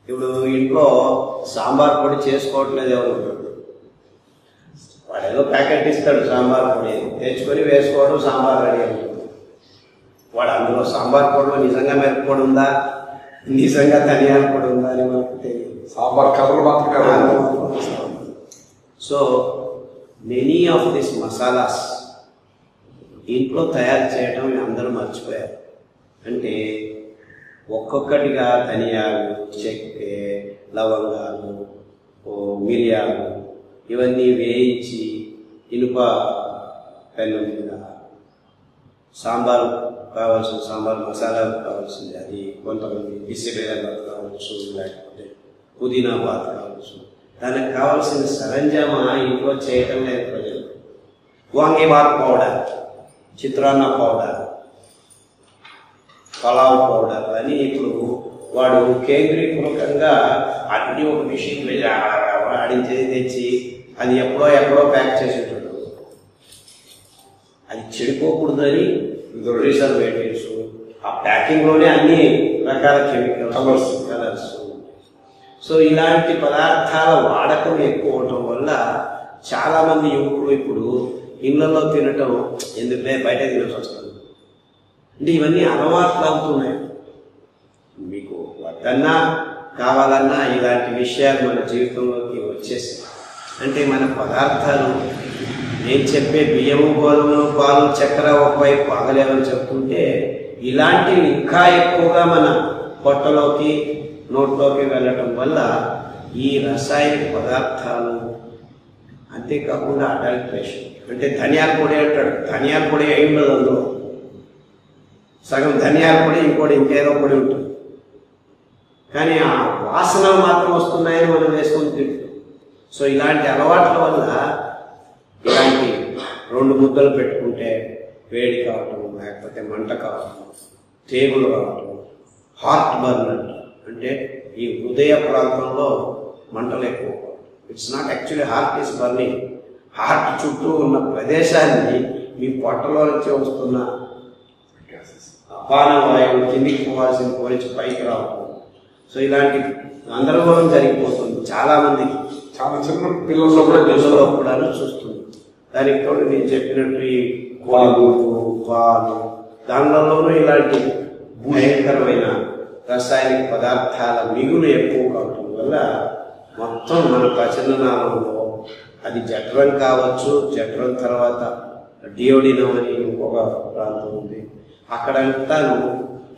ఇప్పుడు ఇంట్లో సాంబార్ పొడి చేసుకోవట్లేదు ఎవరు, వాడు ఏదో ప్యాకెట్ ఇస్తాడు సాంబార్ పొడి, తెచ్చుకొని వేసుకోవడం సాంబార్ రెడీ అవుతుంది. వాడు అందులో సాంబార్ పొడిలో నిజంగా మిరప్పొడి ఉందా, నిజంగా ధనియాల పొడి ఉందా అని మనకు తెలియదు. సాంబార్ కలర్ మాత్రం. So many of this masalas ఇంట్లో తయారు చేయడం అందరూ మర్చిపోయారు. అంటే ఒక్కొక్కటిగా ధనియాలు, చెక్కె, లవంగాలు, మిరియాలు ఇవన్నీ వేయించి ఇనుప పెన్ను మీద సాంబార్ కావాల్సిన సాంబార్ మసాలాలు కావాల్సింది అది, కొంతమంది బిసిబేళబాత్ కావచ్చు, లేకపోతే పుదీనా బాత్ కావచ్చు, దానికి కావాల్సిన సరంజామా ఇంట్లో చేయటం లేదు ప్రజలు. Vangibath powder, chitranna powder, pulao powder అని ఇప్పుడు వాడు కేంద్రీకృతంగా అన్ని ఒక మిషన్ ఆడించేది తెచ్చి అది ఎప్పుడో ప్యాక్ చేసేటాడు. అది చెడిపోకూడదని ప్రిజర్వేటివ్స్, ఆ ప్యాకింగ్ లోనే అన్ని రకాల కెమికల్స్, కలర్స్. సో ఇలాంటి పదార్థాల వాడకం ఎక్కువ అవటం వల్ల చాలా మంది యువకులు ఇప్పుడు ఇళ్లలో తినటం ఎందుకంటే బయట తినాల్సి వస్తుంది. అంటే ఇవన్నీ అలవాట్లు అవుతున్నాయి. మీకు వద్దన్నా కావాలన్నా ఇలాంటి విషయాలు మన జీవితంలోకి వచ్చేసాయి. అంటే మన పదార్థాలు, నేను చెప్పే బియ్యము, గోధుమలు, పాలు, చక్కెర ఒకవైపు ఆగలేవని చెప్తుంటే ఇలాంటివి ఇంకా ఎక్కువగా మన పొట్టలోకి, నోట్లోకి వెళ్ళటం వల్ల ఈ రసాయనిక పదార్థాలు, అంతేకాకుండా అడల్ట్రేషన్. అంటే ధనియాల పొడి అంటాడు, ధనియాల పొడి అయి ఉండదు, అందులో సగం ధనియాల పొడి, ఇంకోటి ఇంకేదో పొడి ఉంటుంది. కానీ ఆ వాసనలు మాత్రం వస్తున్నాయని మనం వేసుకొని తింటాం. సో ఇలాంటి అలవాట్ల వల్ల ఇలాంటి 2 ముద్దలు పెట్టుకుంటే వేడి కావటం, లేకపోతే మంట కావటం, టేబుల్ రావటం, హార్ట్ బర్న్ అంటే ఈ హృదయ ప్రాంతంలో మంటలు ఎక్కువ. It's not actually heart is burning. Heart చుట్టూ ఉన్న ప్రదేశాన్ని మీ పొట్టలో నుంచి వస్తున్న అపాన వాయువు కిందికి పోవాల్సిన పోలిచి పైకి రావడం. సో ఇలాంటి గందరగోళం జరిగిపోతుంది చాలా మందికి, చాలా చిన్న పిల్లల్లో కూడా చూస్తుంది. దానికి తోడు నేను చెప్పినట్టు ఈ పాలు దానిలోనూ ఇలాంటి భయంకరమైన రసాయనిక పదార్థాల మిగులు ఎక్కువ కావటం వల్ల మొత్తం మన పచననాళంలో అది జఠరం కావచ్చు, జఠరం తర్వాత డియోడినం అని ఇంకొక ప్రాంతం ఉంది, అక్కడంతాను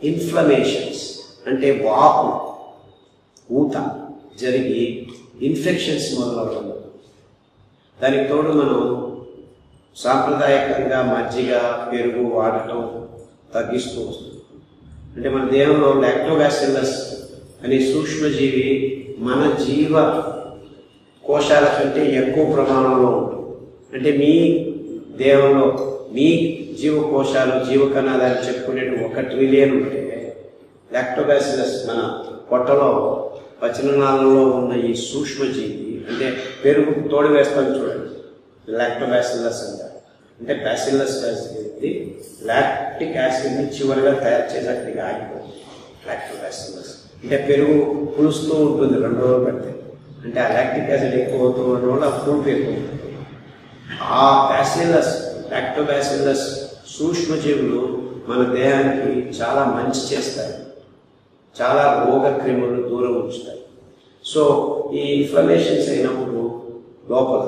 ఇన్ఫ్లమేషన్స్ అంటే వాపు, ఊత జరిగి ఇన్ఫెక్షన్స్ మొదలవడం. దానికి తోడు మనం సాంప్రదాయకంగా మజ్జిగ, పెరుగు వాడటం తగ్గిస్తూ వస్తుంది. అంటే మన దేహంలో లాక్టోబాసిల్లస్ అనే సూక్ష్మజీవి మన జీవ కోశాల కంటే ఎక్కువ ప్రమాణంలో ఉంటుంది. అంటే మీ దేహంలో మీ జీవకోశాలు, జీవకణాలు చెప్పుకునే 1 ట్రిలియన్ ఉంటే లాక్టోబాసిల్లస్ మన పొట్టలో పచననాళంలో ఉన్న ఈ సూక్ష్మజీవి, అంటే పెరుగు తోడు వేస్తాను చూడండి, లాక్టోబాసిల్లస్ అంటారు. అంటే బ్యాసిల్లస్ లాక్టిక్ యాసిడ్ని చివరిగా తయారు చేసి అక్కడికి ఆగిపోతుంది లాక్టోబాసిల్లస్. అంటే పెరుగు పులుస్తూ ఉంటుంది 2 రోజులు పెడితే, అంటే ఆ లాక్టిక్ యాసిడ్ ఎక్కువ అవుతూ ఉండడం వల్ల ఆ పులుపు ఎక్కువ ఉంటుంది. ఆ బ్యాసిల్లస్, లాక్టోబాసిల్లస్ సూక్ష్మజీవులు మన దేహానికి చాలా మంచి చేస్తాయి, చాలా రోగక్రిములను దూరం ఉంచుతాయి. సో ఈ ఇన్ఫ్లమేషన్స్ అయినప్పుడు లోపల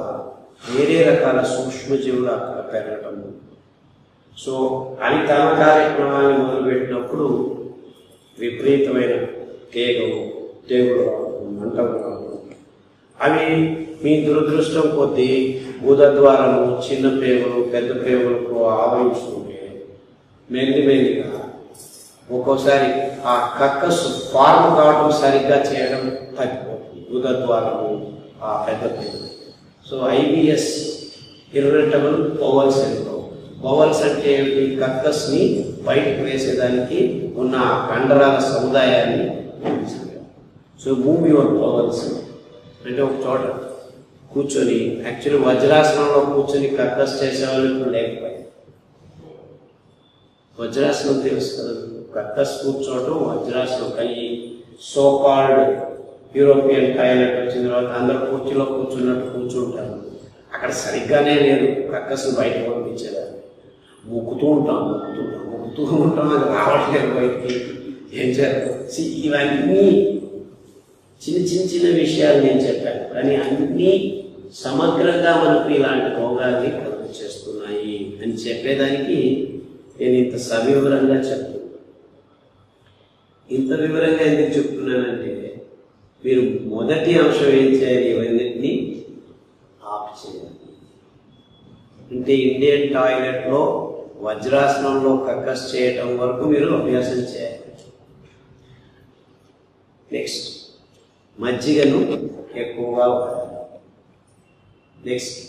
వేరే రకాల సూక్ష్మజీవులు అక్కడ పెరగటం. సో అవి తమ కార్యక్రమాన్ని మొదలుపెట్టినప్పుడు విపరీతమైన తెగులు రావడం, మంటలు రావడం. అవి మీ దురదృష్టం కొద్దీ భూతద్వారము, చిన్న పేగులు, పెద్ద పేగులకు ఆవరించుకుంటే మెల్లిగా ఒక్కోసారి ఆ కక్కస్ ఫార్మ్ కావడం సరిగ్గా చేయడం తగ్గిపోతుంది, భూతద్వారము, ఆ పెద్ద పేగులు. So IBS, irritable bowel syndrome. Bowels అంటే ఏమిటి? కక్కస్ని బయటకు వేసేదానికి ఉన్న కండరాల సముదాయాన్ని. సో మూవ్ యువర్ బౌవల్స్ అంటే ఒక చోట కూర్చొని, యాక్చువల్లీ వజ్రాసనంలో కూర్చొని కక్కస్ చేసేవాళ్ళు ఇప్పుడు లేకపోయారు. వజ్రాసనం తెలుసు కదా, కక్కస్ కూర్చోవటం వజ్రాసనం. ఈ సోకాల్డ్ యూరోపియన్ టాయిలెట్ వచ్చిన తర్వాత అందరూ కుర్చీలో కూర్చున్నట్టు కూర్చుంటారు. అక్కడ సరిగ్గానే లేదు కక్కసు బయట పంపించేదాన్ని. మొక్కుతూ ఉంటాం అది రావట్లేదు బయటికి. ఏం చేయాలి? ఇవన్నీ చిన్న విషయాలు నేను చెప్పాను, కానీ అన్నీ సమగ్రంగా మనకు ఇలాంటి రోగాల్ని కలుగు చేస్తున్నాయి అని చెప్పేదానికి నేను ఇంత సవివరంగా చెప్తున్నాను. ఇంత వివరంగా ఎందుకు చెప్తున్నానంటే మీరు మొదటి అంశం ఏం చేయాలి, ఇవన్నిటినీ ఆఫ్ చేయాలి. అంటే ఇండియన్ టాయిలెట్లో వజ్రాసనంలో కక్కస్ చేయటం వరకు మీరు అభ్యాసం చేయాలి. నెక్స్ట్ మజ్జిగను ఎక్కువగా వాడాలి. నెక్స్ట్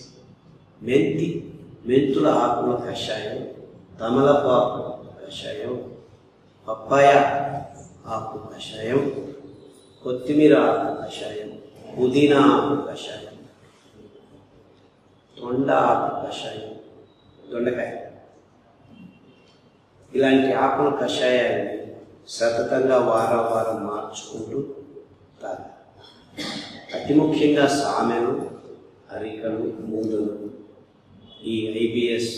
మెంతుల ఆకుల కషాయం, తమలపాకు కషాయం, పప్పాయ ఆకు కషాయం, కొత్తిమీర ఆకు కషాయం, పుదీనా ఆకు కషాయం, తొండ ఆకు కషాయం, దొండకాయ, ఇలాంటి ఆకుల కషాయాన్ని సతతంగా వారం మార్చుకుంటూ తాగాలి. అతి ముఖ్యంగా సామెను, అరికలు, మూదులు, ఈ IBS,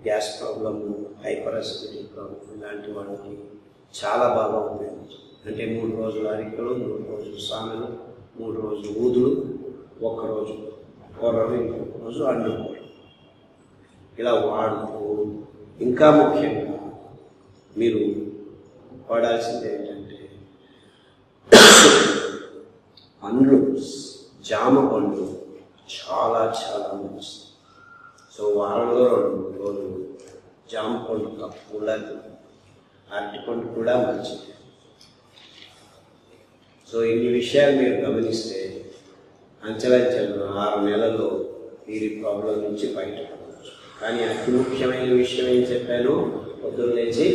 gas problem, hyper acidity problem ఇలాంటి వాళ్ళకి చాలా బాగా ఉపయోగించింది. అంటే 3 రోజులు అరికలు, 3 రోజులు సామెలు, 3 రోజులు ఊదులు, 1 రోజు కూరలు, ఇంకొక రోజు అండుకూర, ఇలా వాడుతూ ఇంకా ముఖ్యంగా మీరు వాడాల్సింది ఏంటంటే పండ్లు, జామ పండ్లు చాలా మంచిది. సో వారంలో 2 రోజులు జామ పండు తప్పకుండా, అరటిపండు కూడా మంచిది. సో ఇన్ని విషయాలు మీరు గమనిస్తే అంచెలంచెలు 6 నెలల్లో వీరి ప్రాబ్లం నుంచి బయటపడవచ్చు. కానీ అతి ముఖ్యమైన విషయం ఏం చెప్పాను, పొద్దున్న లేచి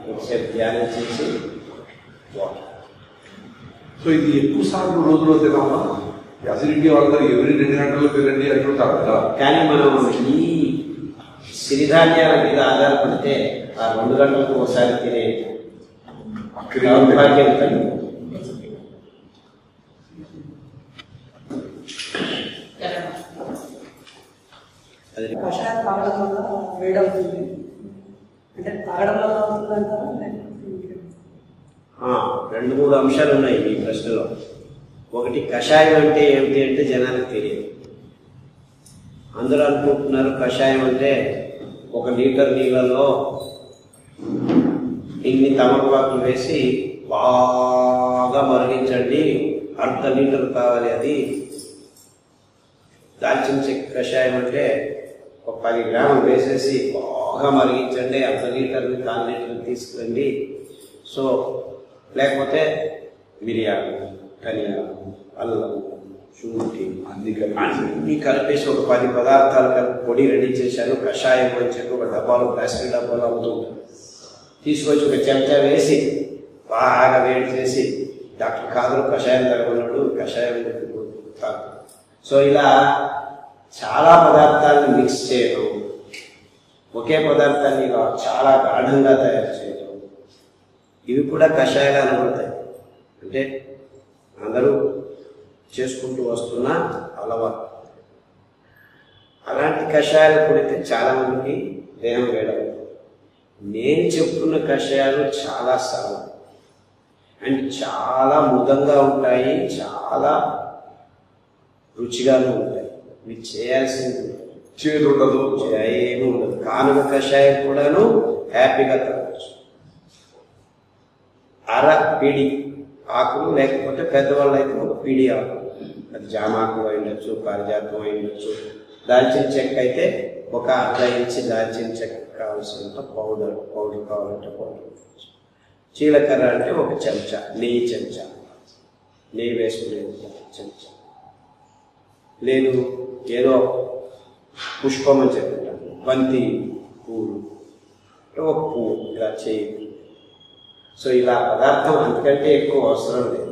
కొద్దిసేపు ధ్యానం చేసి వాటర్. సో ఇది ఎక్కువ సార్లు రోజులో తినాలా? అసిడిటీ వాళ్ళ ఎవరి 2 గంటలు తినండి అంటుంటారు కదా. కానీ మనం ఈ సిరిధాన్యాల మీద ఆధారపడితే ఆ 2 గంటలకు ఒకసారి తినే దౌర్భాగ్యం కలిగి అది కషాయం తాగడం వల్ల వేడవుతుంది అంటే తాగడం వల్ల అవుతుంది అంటారా? 2-3 అంశాలు ఉన్నాయి ఈ ప్రశ్నలో. ఒకటి, కషాయం అంటే ఏమిటి అంటే జనానికి తెలియదు. అందరూ అనుకుంటున్నారు కషాయం అంటే 1 లీటర్ నీళ్ళల్లో ఇన్ని తమలపాకులు వేసి బాగా మరిగించండి, 1/2 లీటర్ కావాలి. అది దాల్చిన చెక్క కషాయం అంటే 10 గ్రాములు వేసేసి బాగా మరిగించండి, 1/2 లీటర్ని 4 లీటర్ని తీసుకురండి. సో లేకపోతే మిరియాలు, ధనియాలు, అల్లం, శుంఠి అన్నీ కలిపేసి ఒక 10 పదార్థాలు కలిపి పొడి రెడీ చేశాను, కషాయం అని చెప్పి ఒక డబ్బాలో, ప్లాస్టిక్ డబ్బాలో అమ్ముతుంటాను. తీసుకొచ్చి ఒక చెంచా వేసి బాగా వేడి చేసి డాక్టర్ కాదు కషాయం తాగమన్నాడు, కషాయం తాగు. సో ఇలా చాలా పదార్థాలను మిక్స్ చేయడం, ఒకే పదార్థాన్ని ఇలా చాలా గాఢంగా తయారు చేయడం, ఇవి కూడా కషాయాలు అనబడతాయి. అంటే అందరూ చేసుకుంటూ వస్తున్న అలవాటు. అలాంటి కషాయాలు కుడితే చాలా మందికి దేహం వేడవుతుంది. నేను చెప్తున్న కషాయాలు చాలా సరళం అండ్ చాలా ముదంగా ఉంటాయి, చాలా రుచిగానే ఉంటాయి. మీరు చేయాల్సింది చేదు ఉండదు, ఏమీ ఉండదు. కానుక కషాయం కూడాను హ్యాపీగా తాగొచ్చు. 1/2 పిడి ఆకులు, లేకపోతే పెద్దవాళ్ళు అయితే 1 పిడి ఆకులు, అది జామాకు అయిండొచ్చు, పారిజాతం అయిండొచ్చు. దాల్చిన చెక్క అయితే 1 1/2 ఇంచు దాల్చిన చెక్క కావాల్సినంత పౌడర్ కావాలంటే పౌడర్. జీలకర్ర అంటే 1 చెంచా, నెయ్యి చెంచా, నెయ్యి వేసుకునే చెంచా. లేదు ఏదో పుష్పం అని చెప్తుంటాను, బంతి పూలు, 1 పువ్వు ఇలా చేయి. సో ఇలా పదార్థం అంతకంటే ఎక్కువ అవసరం లేదు.